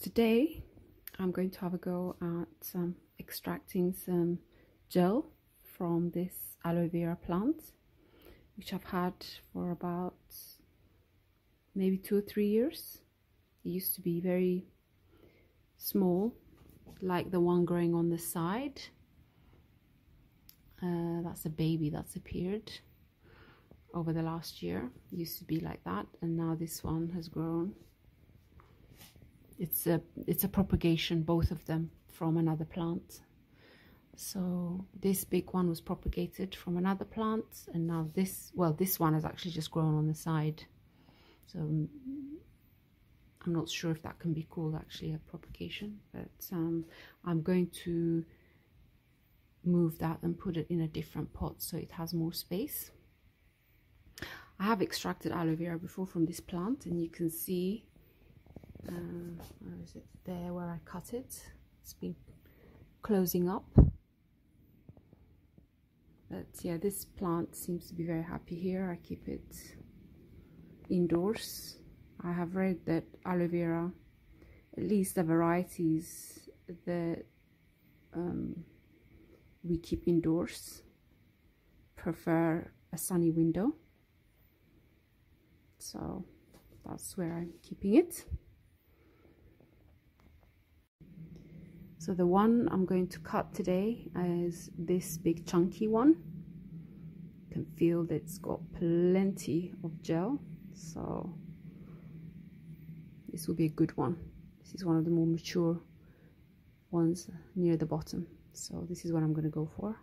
Today I'm going to have a go at extracting some gel from this aloe vera plant, which I've had for about maybe 2 or 3 years. It used to be very small, like the one growing on the side. That's a baby that's appeared over the last year. It used to be like that, and now this one has grown. It's a propagation, both of them, from another plant. So this big one was propagated from another plant, and now this one has actually just grown on the side. So I'm not sure if that can be called actually a propagation, but I'm going to move that and put it in a different pot so it has more space. I have extracted aloe vera before from this plant, and you can see where is it? There, where I cut it. It's been closing up. But yeah, this plant seems to be very happy here. I keep it indoors. I have read that aloe vera, at least the varieties that we keep indoors, prefer a sunny window. So that's where I'm keeping it. So the one I'm going to cut today is this big chunky one. You can feel that it's got plenty of gel, so this will be a good one. This is one of the more mature ones near the bottom, so this is what I'm going to go for.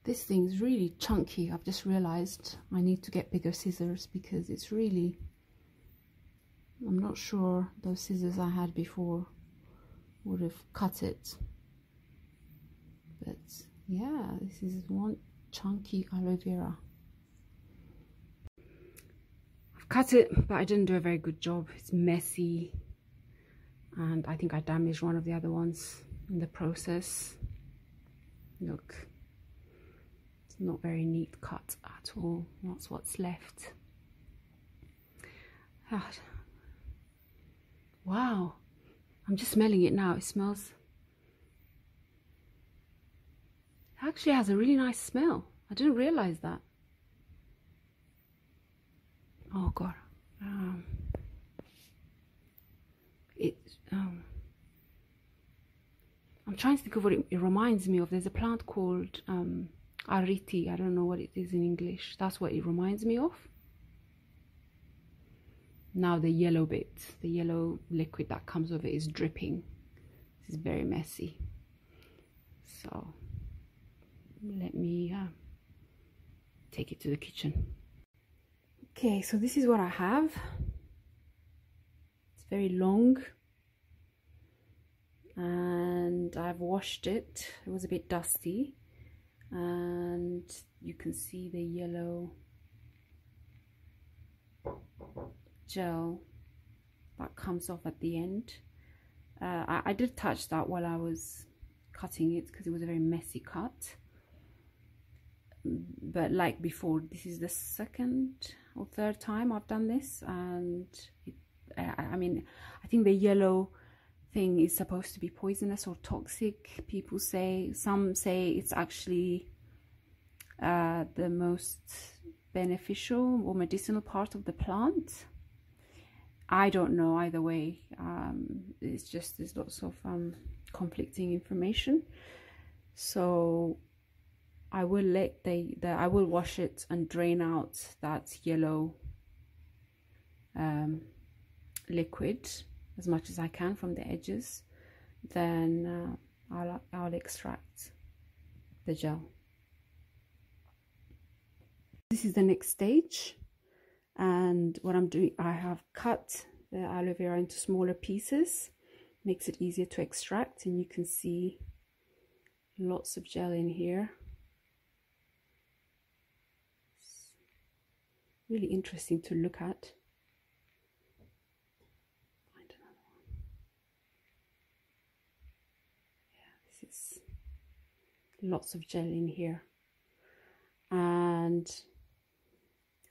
This thing's really chunky. I've just realized I need to get bigger scissors because it's really, I'm not sure those scissors I had before would have cut it. But yeah, this is one chunky aloe vera. I've cut it, but I didn't do a very good job. It's messy, and I think I damaged one of the other ones in the process. Look. Not very neat cut at all. That's what's left. Wow, I'm just smelling it now. It smells, it actually has a really nice smell. I didn't realize that. Oh god. I'm trying to think of what it reminds me of. There's a plant called Ariti. I don't know what it is in English. That's what it reminds me of. Now the yellow bit, the yellow liquid that comes with it is dripping. This is very messy. So let me take it to the kitchen. Okay, so this is what I have. It's very long, and I've washed it. It was a bit dusty, and you can see the yellow gel that comes off at the end. I did touch that while I was cutting it because it was a very messy cut, but like before, this is the second or third time I've done this, and I mean, I think the yellow thing is supposed to be poisonous or toxic. People say, some say it's actually the most beneficial or medicinal part of the plant. I don't know either way. It's just there's lots of conflicting information. So I will let I will wash it and drain out that yellow liquid as much as I can from the edges. Then I'll extract the gel. This is the next stage, and what I'm doing, I have cut the aloe vera into smaller pieces. Makes it easier to extract, and you can see lots of gel in here. really interesting to look at. Find another one. Yeah, this is lots of gel in here. And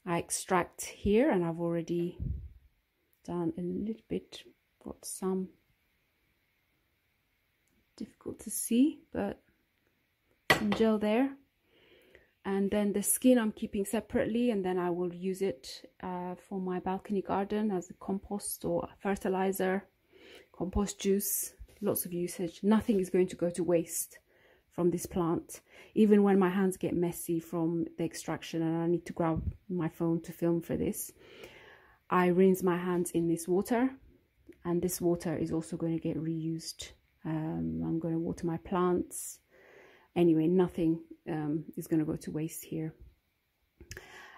I extract here, and I've already done a little bit, got some, difficult to see, but some gel there. And then the skin I'm keeping separately, and then I will use it for my balcony garden as a compost or fertilizer, compost juice, lots of usage. Nothing is going to go to waste from this plant. Even when my hands get messy from the extraction and I need to grab my phone to film for this, I rinse my hands in this water, and this water is also going to get reused. I'm going to water my plants. Anyway, nothing is going to go to waste here.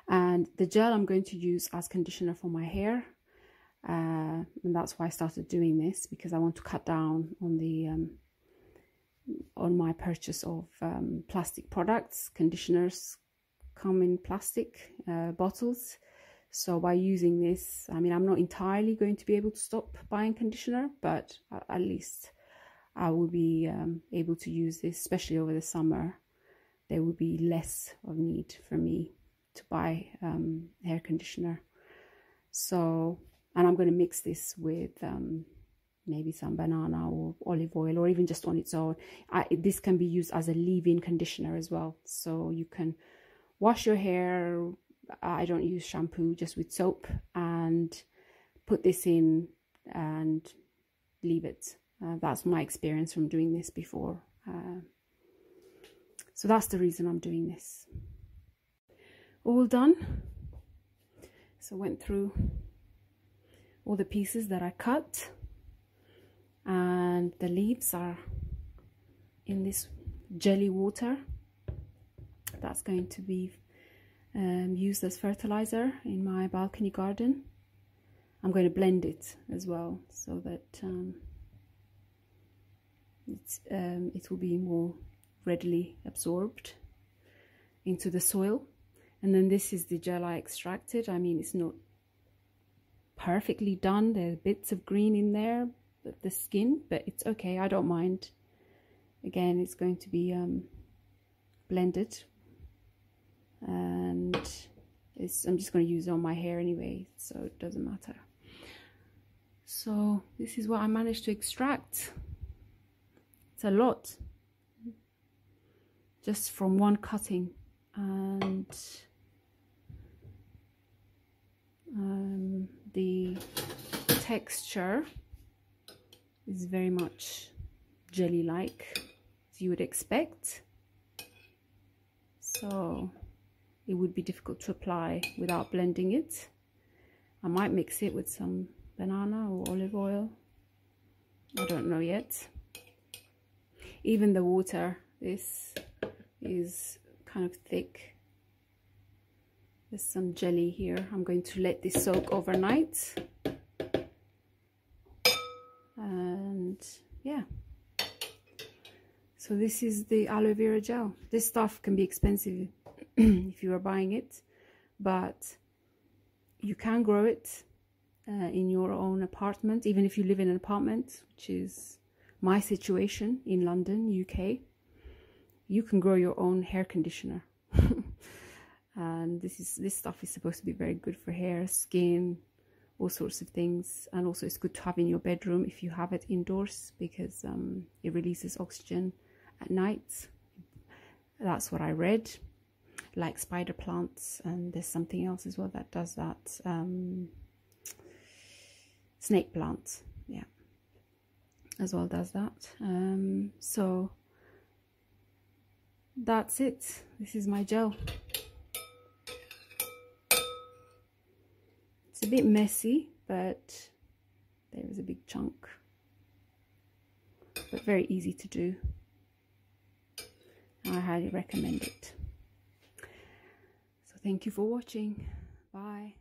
And the gel I'm going to use as conditioner for my hair, and that's why I started doing this, because I want to cut down on the on my purchase of plastic products. Conditioners come in plastic bottles, so by using this, I mean, I'm not entirely going to be able to stop buying conditioner, but at least I will be able to use this, especially over the summer. There will be less of need for me to buy hair conditioner. So, and I'm going to mix this with maybe some banana or olive oil, or even just on its own. This can be used as a leave-in conditioner as well. So you can wash your hair, I don't use shampoo, just with soap, and put this in and leave it. That's my experience from doing this before. So that's the reason I'm doing this. All done. So went through all the pieces that I cut, and the leaves are in this jelly water that's going to be used as fertilizer in my balcony garden. I'm going to blend it as well, so that it will be more readily absorbed into the soil. And then this is the gel I extracted. I mean, it's not perfectly done. There are bits of green in there, the skin, but it's okay. I don't mind. Again, it's going to be blended, and I'm just going to use it on my hair anyway, so it doesn't matter. So this is what I managed to extract. It's a lot, just from one cutting. And the texture is very much jelly-like, as you would expect. So it would be difficult to apply without blending it. I might mix it with some banana or olive oil. I don't know yet. Even the water, this is kind of thick. There's some jelly here. I'm going to let this soak overnight. And yeah. So this is the aloe vera gel. This stuff can be expensive if you are buying it, but you can grow it in your own apartment, even if you live in an apartment, which is my situation in London, UK. You can grow your own hair conditioner. And this stuff is supposed to be very good for hair, skin, all sorts of things. And also it's good to have in your bedroom if you have it indoors, because it releases oxygen at night. That's what I read. Like spider plants, and there's something else as well that does that. Snake plant, yeah, as well does that. So that's it. This is my gel. It's a bit messy, but there is a big chunk, but very easy to do. I highly recommend it. So thank you for watching. Bye.